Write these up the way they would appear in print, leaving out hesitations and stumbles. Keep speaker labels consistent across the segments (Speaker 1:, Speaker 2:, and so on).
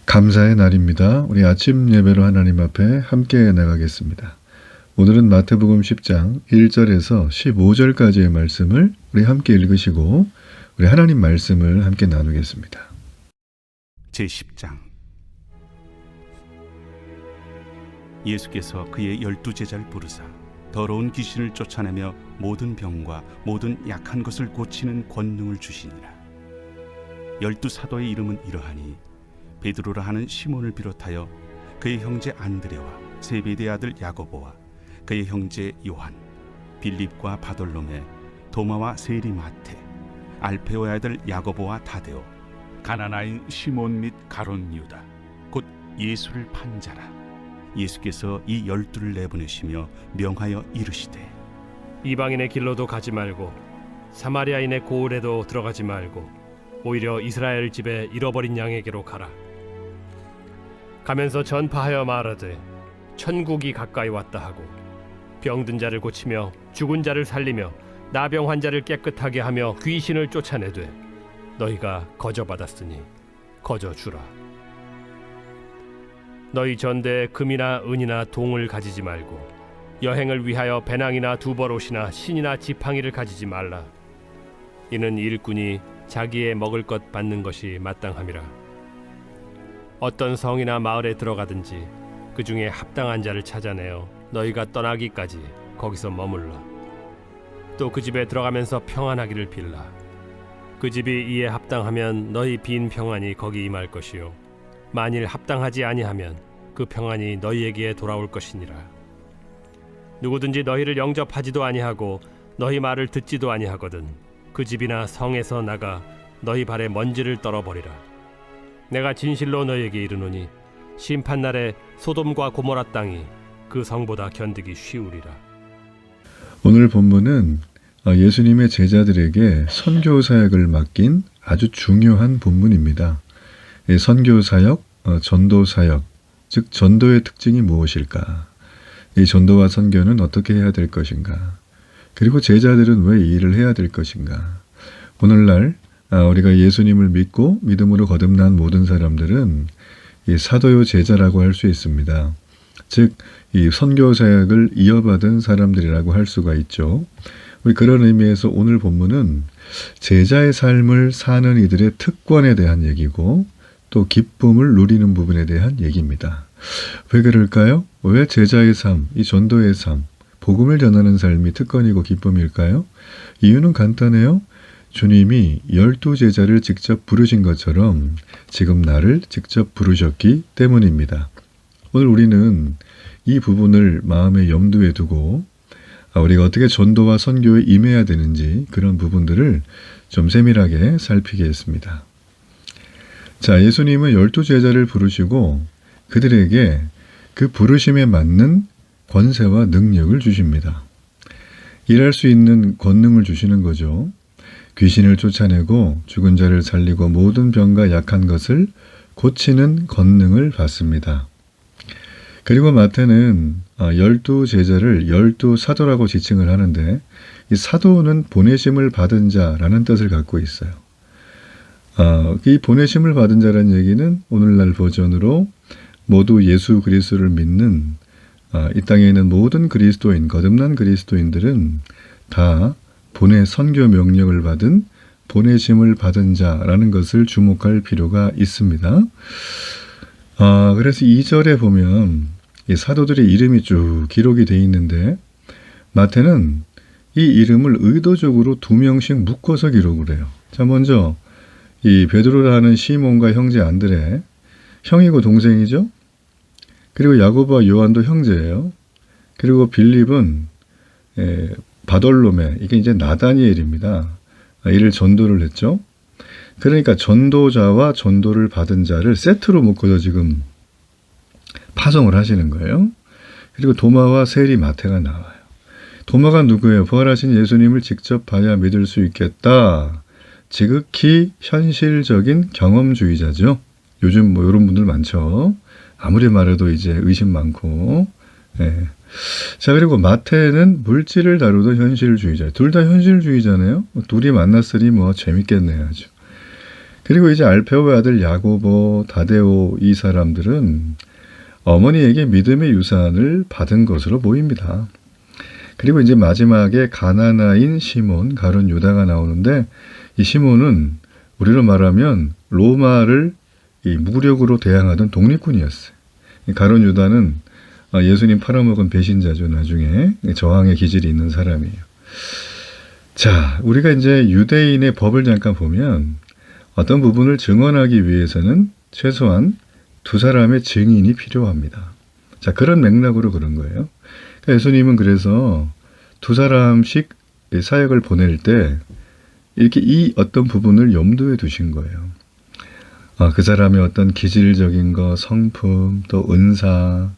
Speaker 1: 감사의 날입니다. 우리 아침 예배로 하나님 앞에 함께 나가겠습니다. 오늘은 마태복음 10장 1절에서 15절까지의 말씀을 우리 함께 읽으시고 우리 하나님 말씀을 함께 나누겠습니다.
Speaker 2: 제10장 예수께서 그의 12제자를 부르사 더러운 귀신을 쫓아내며 모든 병과 모든 약한 것을 고치는 권능을 주시니라. 12사도의 이름은 이러하니 베드로라 하는 시몬을 비롯하여 그의 형제 안드레와 세베대의 아들 야고보와 그의 형제 요한, 빌립과 바돌로메, 도마와 세리 마테, 알페오의 아들 야고보와 다데오, 가나나인 시몬 및 가룟 유다, 곧 예수를 판 자라. 예수께서 이 12를 내보내시며 명하여 이르시되
Speaker 3: 이방인의 길로도 가지 말고 사마리아인의 고을에도 들어가지 말고 오히려 이스라엘 집에 잃어버린 양에게로 가라. 가면서 전파하여 말하되 천국이 가까이 왔다 하고 병든 자를 고치며 죽은 자를 살리며 나병 환자를 깨끗하게 하며 귀신을 쫓아내되 너희가 거저 받았으니 거저 주라. 너희 전대에 금이나 은이나 동을 가지지 말고 여행을 위하여 배낭이나 두벌옷이나 신이나 지팡이를 가지지 말라. 이는 일꾼이 자기의 먹을 것 받는 것이 마땅함이라. 어떤 성이나 마을에 들어가든지 그 중에 합당한 자를 찾아내어 너희가 떠나기까지 거기서 머물러. 또 그 집에 들어가면서 평안하기를 빌라. 그 집이 이에 합당하면 너희 빈 평안이 거기 임할 것이요 만일 합당하지 아니하면 그 평안이 너희에게 돌아올 것이니라. 누구든지 너희를 영접하지도 아니하고 너희 말을 듣지도 아니하거든 그 집이나 성에서 나가 너희 발에 먼지를 떨어버리라. 내가 진실로 너희에게 이르노니 심판날에 소돔과 고모라 땅이 그 성보다 견디기 쉬우리라.
Speaker 1: 오늘 본문은 예수님의 제자들에게 선교 사역을 맡긴 아주 중요한 본문입니다. 선교 사역, 전도 사역, 즉 전도의 특징이 무엇일까? 이 전도와 선교는 어떻게 해야 될 것인가? 그리고 제자들은 왜 이 일을 해야 될 것인가? 오늘날 우리가 예수님을 믿고 믿음으로 거듭난 모든 사람들은 이 사도요 제자라고 할 수 있습니다. 즉 이 선교 사역을 이어받은 사람들이라고 할 수가 있죠. 우리 그런 의미에서 오늘 본문은 제자의 삶을 사는 이들의 특권에 대한 얘기고 또 기쁨을 누리는 부분에 대한 얘기입니다. 왜 그럴까요? 왜 제자의 삶, 이 전도의 삶, 복음을 전하는 삶이 특권이고 기쁨일까요? 이유는 간단해요. 주님이 12제자를 직접 부르신 것처럼 지금 나를 직접 부르셨기 때문입니다. 오늘 우리는 이 부분을 마음에 염두에 두고 우리가 어떻게 전도와 선교에 임해야 되는지 그런 부분들을 좀 세밀하게 살피겠습니다. 자, 예수님은 12제자를 부르시고 그들에게 그 부르심에 맞는 권세와 능력을 주십니다. 일할 수 있는 권능을 주시는 거죠. 귀신을 쫓아내고 죽은 자를 살리고 모든 병과 약한 것을 고치는 권능을 받습니다. 그리고 마태는 12제자를 12사도라고 지칭을 하는데 이 사도는 보내심을 받은 자라는 뜻을 갖고 있어요. 이 보내심을 받은 자라는 얘기는 오늘날 버전으로 모두 예수 그리스도를 믿는 이 땅에 있는 모든 그리스도인, 거듭난 그리스도인들은 다 보내 선교 명령을 받은 보내심을 받은 자라는 것을 주목할 필요가 있습니다. 그래서 2절에 보면 이 사도들의 이름이 쭉 기록이 되어 있는데 마태는 이 이름을 의도적으로 2명씩 묶어서 기록을 해요. 자, 먼저 이 베드로라는 시몬과 형제 안드레, 형이고 동생이죠. 그리고 야고보와 요한도 형제예요. 그리고 빌립은 바돌로메, 이게 이제 나다니엘입니다. 이를 전도를 했죠. 그러니까 전도자와 전도를 받은 자를 세트로 묶어서 지금 파송을 하시는 거예요. 그리고 도마와 세리 마태가 나와요. 도마가 누구예요? 부활하신 예수님을 직접 봐야 믿을 수 있겠다. 지극히 현실적인 경험주의자죠. 요즘 뭐 이런 분들 많죠. 아무리 말해도 이제 의심 많고. 네. 자, 그리고 마태는 물질을 다루던 현실주의자. 둘 다 현실주의자네요. 둘이 만났으니 뭐 재밌겠네요, 아주. 그리고 이제 알페오의 아들 야고보, 다데오 이 사람들은 어머니에게 믿음의 유산을 받은 것으로 보입니다. 그리고 이제 마지막에 가나나인 시몬, 가룟 유다가 나오는데 이 시몬은 우리로 말하면 로마를 이 무력으로 대항하던 독립군이었어요. 가룟 유다는 예수님 팔아먹은 배신자죠. 나중에 저항의 기질이 있는 사람이에요. 자, 우리가 이제 유대인의 법을 잠깐 보면 어떤 부분을 증언하기 위해서는 최소한 두 사람의 증인이 필요합니다. 자, 그런 맥락으로 그런 거예요. 그러니까 예수님은 그래서 두 사람씩 사역을 보낼 때 이렇게 이 어떤 부분을 염두에 두신 거예요. 그 사람의 어떤 기질적인 거, 성품, 또 은사,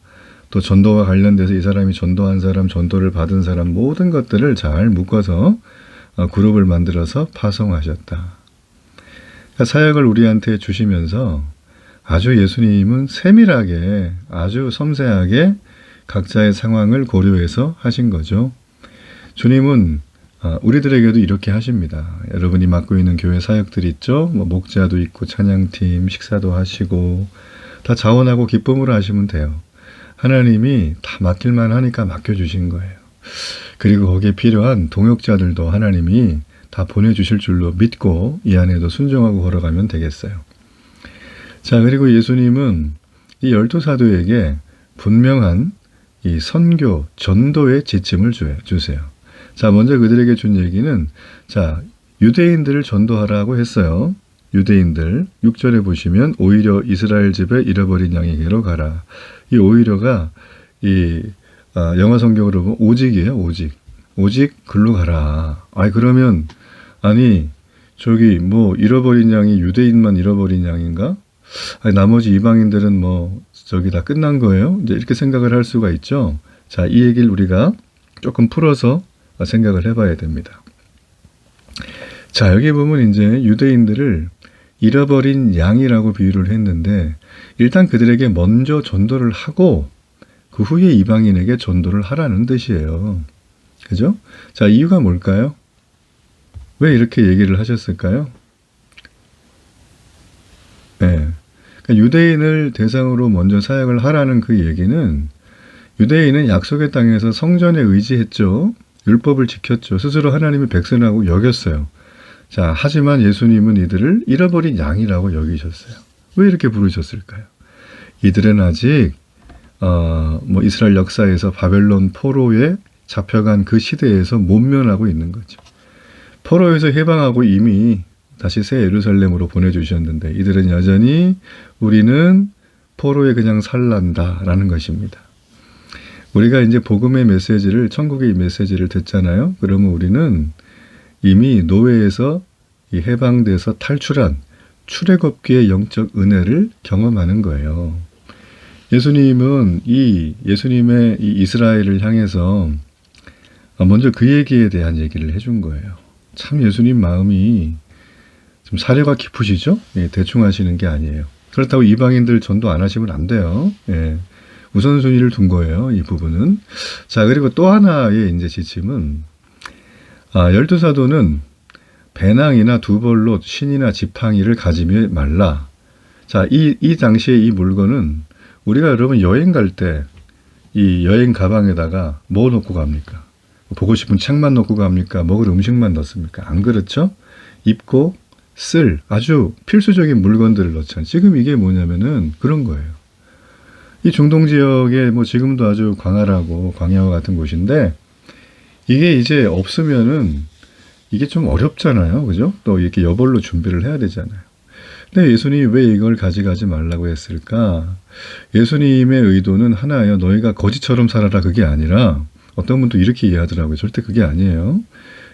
Speaker 1: 또 전도와 관련돼서 이 사람이 전도한 사람, 전도를 받은 사람 모든 것들을 잘 묶어서 그룹을 만들어서 파송하셨다. 그러니까 사역을 우리한테 주시면서 아주 예수님은 세밀하게, 아주 섬세하게 각자의 상황을 고려해서 하신 거죠. 주님은 우리들에게도 이렇게 하십니다. 여러분이 맡고 있는 교회 사역들 있죠? 뭐 목자도 있고 찬양팀, 식사도 하시고 다 자원하고 기쁨으로 하시면 돼요. 하나님이 다 맡길만 하니까 맡겨주신 거예요. 그리고 거기에 필요한 동역자들도 하나님이 다 보내주실 줄로 믿고 이 안에도 순종하고 걸어가면 되겠어요. 자, 그리고 예수님은 이 12사도에게 분명한 이 선교, 전도의 지침을 주세요. 자, 먼저 그들에게 준 얘기는, 자, 유대인들을 전도하라고 했어요. 유대인들. 6절에 보시면, 오히려 이스라엘 집에 잃어버린 양에게로 가라. 이 오히려가, 영어 성경으로 보면 오직이에요, 오직. 오직 글로 가라. 그러면, 저기, 잃어버린 양이 유대인만 잃어버린 양인가? 나머지 이방인들은 저기 다 끝난 거예요? 이제 이렇게 생각을 할 수가 있죠. 자, 이 얘기를 우리가 조금 풀어서 생각을 해봐야 됩니다. 자, 여기 보면 이제 유대인들을 잃어버린 양이라고 비유를 했는데, 일단 그들에게 먼저 전도를 하고 그 후에 이방인에게 전도를 하라는 뜻이에요. 그죠? 자, 이유가 뭘까요? 왜 이렇게 얘기를 하셨을까요? 네. 그러니까 유대인을 대상으로 먼저 사역을 하라는 그 얘기는, 유대인은 약속의 땅에서 성전에 의지했죠. 율법을 지켰죠. 스스로 하나님의 백성이라고 여겼어요. 자, 하지만 예수님은 이들을 잃어버린 양이라고 여기셨어요. 왜 이렇게 부르셨을까요? 이들은 아직 이스라엘 역사에서 바벨론 포로에 잡혀간 그 시대에서 못면하고 있는 거죠. 포로에서 해방하고 이미 다시 새 예루살렘으로 보내주셨는데 이들은 여전히 우리는 포로에 그냥 살란다라는 것입니다. 우리가 이제 복음의 메시지를, 천국의 메시지를 듣잖아요. 그러면 우리는 이미 노예에서 해방돼서 탈출한 출애굽기의 영적 은혜를 경험하는 거예요. 예수님은 예수님의 이 이스라엘을 향해서 먼저 그 얘기에 대한 얘기를 해준 거예요. 참 예수님 마음이 좀 사려가 깊으시죠? 대충 하시는 게 아니에요. 그렇다고 이방인들 전도 안 하시면 안 돼요. 우선순위를 둔 거예요, 이 부분은. 자, 그리고 또 하나의 이제 지침은, 12사도는 배낭이나 두벌로 신이나 지팡이를 가지지 말라. 자, 이 당시에 이 물건은 우리가 여러분 여행 갈 때 이 여행 가방에다가 뭐 넣고 갑니까? 보고 싶은 책만 넣고 갑니까? 먹을 음식만 넣습니까? 안 그렇죠? 입고 쓸 아주 필수적인 물건들을 넣잖아요. 지금 이게 뭐냐면은 그런 거예요. 이 중동 지역에 지금도 아주 광활하고 광야와 같은 곳인데 이게 이제 없으면은 이게 좀 어렵잖아요. 그죠? 또 이렇게 여벌로 준비를 해야 되잖아요. 근데 예수님이 왜 이걸 가져가지 말라고 했을까? 예수님의 의도는 하나예요. 너희가 거지처럼 살아라 그게 아니라 어떤 분도 이렇게 이해하더라고요. 절대 그게 아니에요.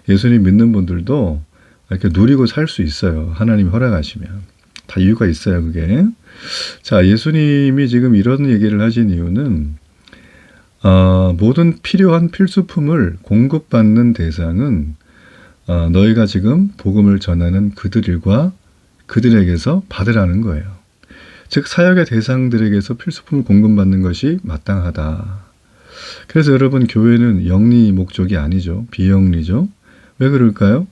Speaker 1: 예수님 믿는 분들도 이렇게 누리고 살 수 있어요. 하나님이 허락하시면. 다 이유가 있어요, 그게. 자, 예수님이 지금 이런 얘기를 하신 이유는 모든 필요한 필수품을 공급받는 대상은 너희가 지금 복음을 전하는 그들에게서 받으라는 거예요. 즉 사역의 대상들에게서 필수품을 공급받는 것이 마땅하다. 그래서 여러분 교회는 영리 목적이 아니죠. 비영리죠. 왜 그럴까요?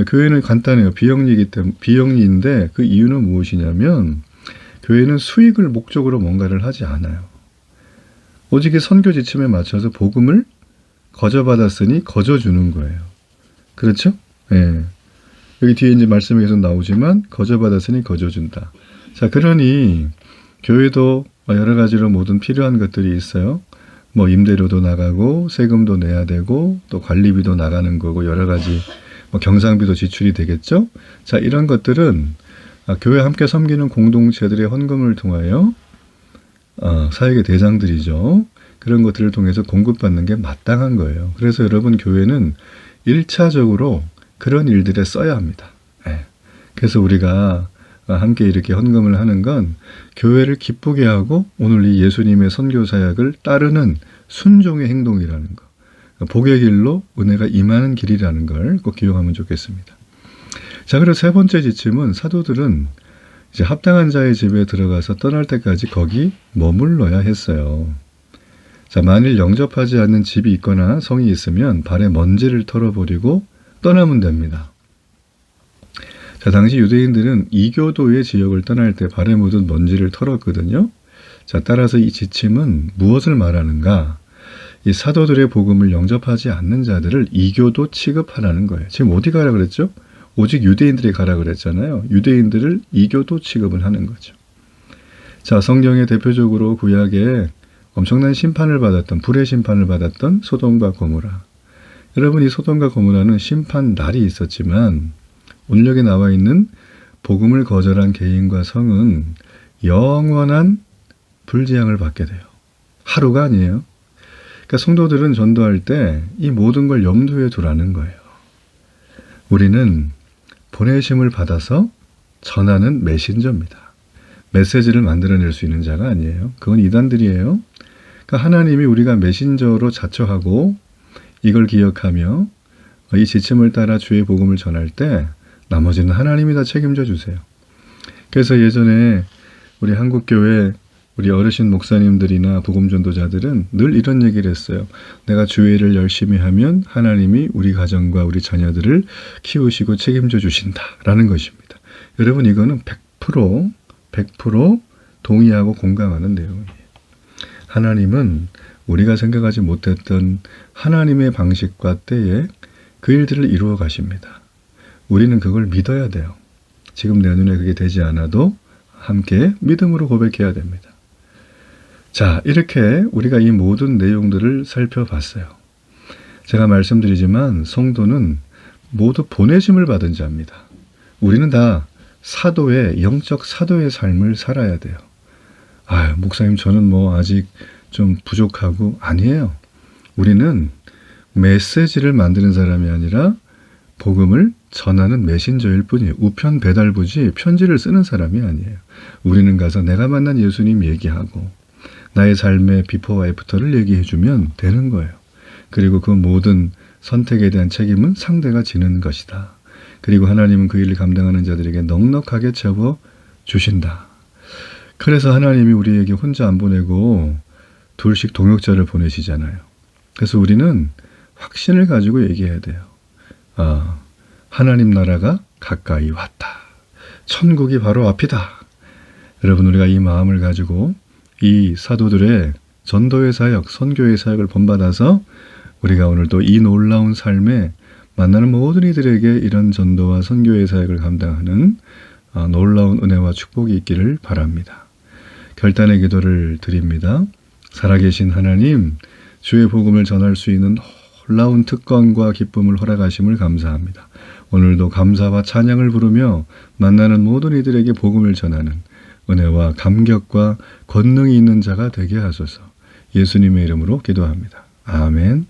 Speaker 1: 교회는 간단해요. 비영리인데 그 이유는 무엇이냐면 교회는 수익을 목적으로 뭔가를 하지 않아요. 오직 선교 지침에 맞춰서 복음을 거저받았으니 거저주는 거예요. 그렇죠? 예. 여기 뒤에 이제 말씀이 계속 나오지만 거저받았으니 거저준다. 자, 그러니 교회도 여러 가지로 모든 필요한 것들이 있어요. 뭐 임대료도 나가고 세금도 내야 되고 또 관리비도 나가는 거고 여러 가지 뭐 경상비도 지출이 되겠죠. 자, 이런 것들은 교회 함께 섬기는 공동체들의 헌금을 통하여 사역의 대상들이죠. 그런 것들을 통해서 공급받는 게 마땅한 거예요. 그래서 여러분 교회는 1차적으로 그런 일들에 써야 합니다. 예. 그래서 우리가 함께 이렇게 헌금을 하는 건 교회를 기쁘게 하고 오늘 이 예수님의 선교 사역을 따르는 순종의 행동이라는 거. 복의 길로 은혜가 임하는 길이라는 걸 꼭 기억하면 좋겠습니다. 자, 그리고 세 번째 지침은 사도들은 이제 합당한 자의 집에 들어가서 떠날 때까지 거기 머물러야 했어요. 자, 만일 영접하지 않는 집이 있거나 성이 있으면 발에 먼지를 털어버리고 떠나면 됩니다. 자, 당시 유대인들은 이교도의 지역을 떠날 때 발에 묻은 먼지를 털었거든요. 자, 따라서 이 지침은 무엇을 말하는가? 이 사도들의 복음을 영접하지 않는 자들을 이교도 취급하라는 거예요. 지금 어디 가라 그랬죠? 오직 유대인들이 가라 그랬잖아요. 유대인들을 이교도 취급을 하는 거죠. 자, 성경에 대표적으로 구약에 엄청난 심판을 받았던, 불의 심판을 받았던 소돔과 고모라. 여러분, 이 소돔과 고모라는 심판 날이 있었지만 오늘 여기 나와 있는 복음을 거절한 개인과 성은 영원한 불재앙을 받게 돼요. 하루가 아니에요. 그러니까 성도들은 전도할 때 이 모든 걸 염두에 두라는 거예요. 우리는 보내심을 받아서 전하는 메신저입니다. 메시지를 만들어낼 수 있는 자가 아니에요. 그건 이단들이에요. 그러니까 하나님이 우리가 메신저로 자처하고 이걸 기억하며 이 지침을 따라 주의 복음을 전할 때 나머지는 하나님이 다 책임져 주세요. 그래서 예전에 우리 한국교회 우리 어르신 목사님들이나 복음전도자들은 늘 이런 얘기를 했어요. 내가 주의 일을 열심히 하면 하나님이 우리 가정과 우리 자녀들을 키우시고 책임져 주신다라는 것입니다. 여러분, 이거는 100% 동의하고 공감하는 내용이에요. 하나님은 우리가 생각하지 못했던 하나님의 방식과 때에 그 일들을 이루어 가십니다. 우리는 그걸 믿어야 돼요. 지금 내 눈에 그게 되지 않아도 함께 믿음으로 고백해야 됩니다. 자, 이렇게 우리가 이 모든 내용들을 살펴봤어요. 제가 말씀드리지만 성도는 모두 보내심을 받은 자입니다. 우리는 다 사도의, 영적 사도의 삶을 살아야 돼요. 목사님, 저는 뭐 아직 좀 부족하고, 아니에요. 우리는 메시지를 만드는 사람이 아니라 복음을 전하는 메신저일 뿐이에요. 우편 배달부지 편지를 쓰는 사람이 아니에요. 우리는 가서 내가 만난 예수님 얘기하고 나의 삶의 비포와 애프터를 얘기해주면 되는 거예요. 그리고 그 모든 선택에 대한 책임은 상대가 지는 것이다. 그리고 하나님은 그 일을 감당하는 자들에게 넉넉하게 채워 주신다. 그래서 하나님이 우리에게 혼자 안 보내고 둘씩 동역자를 보내시잖아요. 그래서 우리는 확신을 가지고 얘기해야 돼요. 하나님 나라가 가까이 왔다. 천국이 바로 앞이다. 여러분, 우리가 이 마음을 가지고 이 사도들의 전도의 사역, 선교의 사역을 본받아서 우리가 오늘도 이 놀라운 삶에 만나는 모든 이들에게 이런 전도와 선교의 사역을 감당하는 놀라운 은혜와 축복이 있기를 바랍니다. 결단의 기도를 드립니다. 살아계신 하나님, 주의 복음을 전할 수 있는 놀라운 특권과 기쁨을 허락하심을 감사합니다. 오늘도 감사와 찬양을 부르며 만나는 모든 이들에게 복음을 전하는 은혜와 감격과 권능이 있는 자가 되게 하소서. 예수님의 이름으로 기도합니다. 아멘.